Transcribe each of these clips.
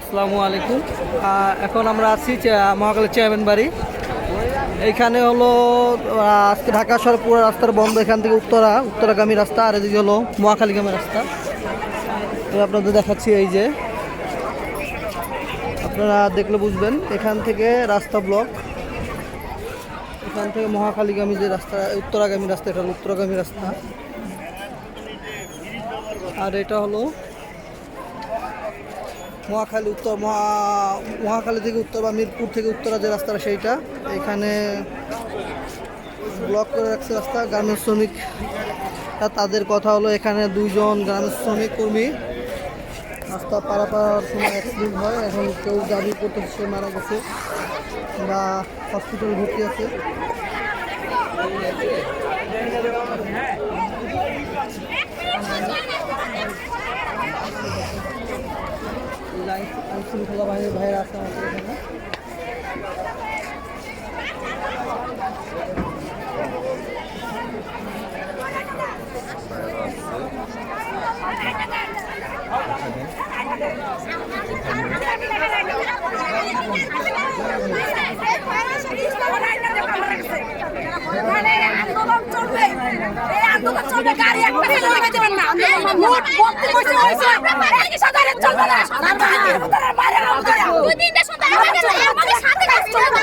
আসসালামু আলাইকুম। এখন আমরা আছি মহাখালী চেয়ারম্যান বাড়ি। এইখানে হলো আজকে ঢাকা শহর পুরো রাস্তার বন্ধ। এখান থেকে উত্তরাগামী রাস্তা, আর এদিকে হলো মহাখালীগামী রাস্তা। তো আপনাদের দেখাচ্ছি, এই যে আপনারা দেখলে বুঝবেন, এখান থেকে রাস্তা ব্লক। এখান থেকে মহাখালীগামী যে রাস্তা, উত্তরাগামী রাস্তা, এটা হলো উত্তরাগামী রাস্তা। আর এটা হলো মহাখালী থেকে উত্তর বা মিরপুর থেকে উত্তরা যে রাস্তাটা, সেইটা এখানে ব্লক করে রাখছে রাস্তা। গার্মেন্টস শ্রমিক তাদের কথা হলো, এখানে দুইজন গার্মেন্টস শ্রমিক কর্মী রাস্তা পারাপার সময় অ্যাক্সিডেন্ট হয়। এখন কেউ দাবি করতে সে মারা গেছে বা হসপিটাল ভর্তি আছে। আইন শৃঙ্খলা বাহিনীর ভাইয়েরা আছে আমাদের এখানে। আন্দোলন চলবে, এই আন্দোলন চলবে, গাড়ি একটা ফেলে রেখে দেবেন না। মোট ভর্তি কইছে হইছে, এই সাধারণ চলবে না। সাধারণ বাইরে আন্দোলন দুই তিনটা সন্তান আমাদের সাথে কাজ চলবে না।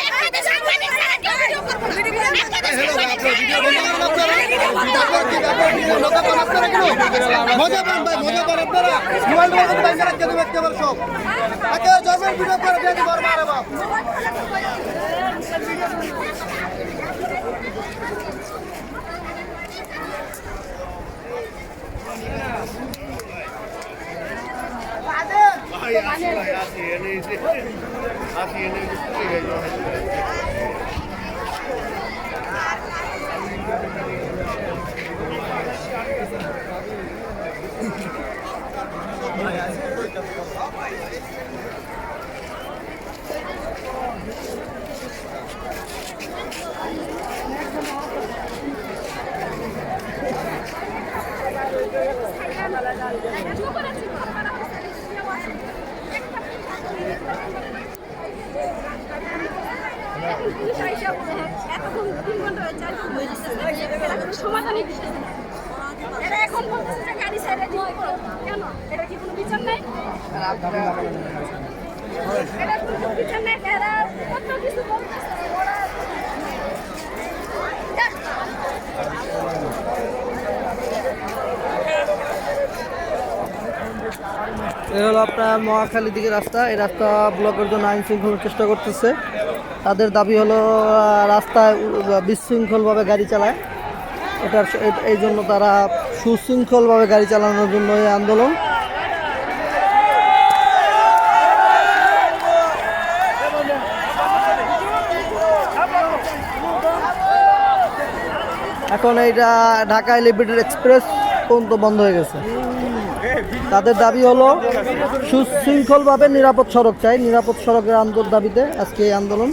একসাথে সাংবাদিক ছাড়া কেউ ভিডিও করবে না। মজা পান ভাই, মজা পান আপনারা। মোবাইল মোবাইল ভাই সারা কেন দেখতে পারো সব। আগে জবের ভিডিও করে দিয়ে দিবার মারে বাপ। আসি এনে সমাধানের বিষয় এরা এখন বলতেছে যে গাড়ি সাইডে দিতে কেন? এটা কি কোনো বিচার নাই? এটা কোনো বিচার নাই। এরা কত কিছু বলতেছে। এ হলো আপনার মহাখালী দিকে রাস্তা। এই রাস্তা ব্লকের জন্য আইন শৃঙ্খলার চেষ্টা করতেছে। তাদের দাবি হলো রাস্তায় বিশৃঙ্খলভাবে গাড়ি চালায়। এই জন্য তারা সুশৃঙ্খলভাবে গাড়ি চালানোর জন্য এই আন্দোলন। এখন এইটা ঢাকা এলিভেটেড এক্সপ্রেস পর্যন্ত বন্ধ হয়ে গেছে। তাদের দাবি হলো সুশৃঙ্খলভাবে নিরাপদ সড়ক চাই। নিরাপদ সড়কের দাবিতে আজকে এই আন্দোলন।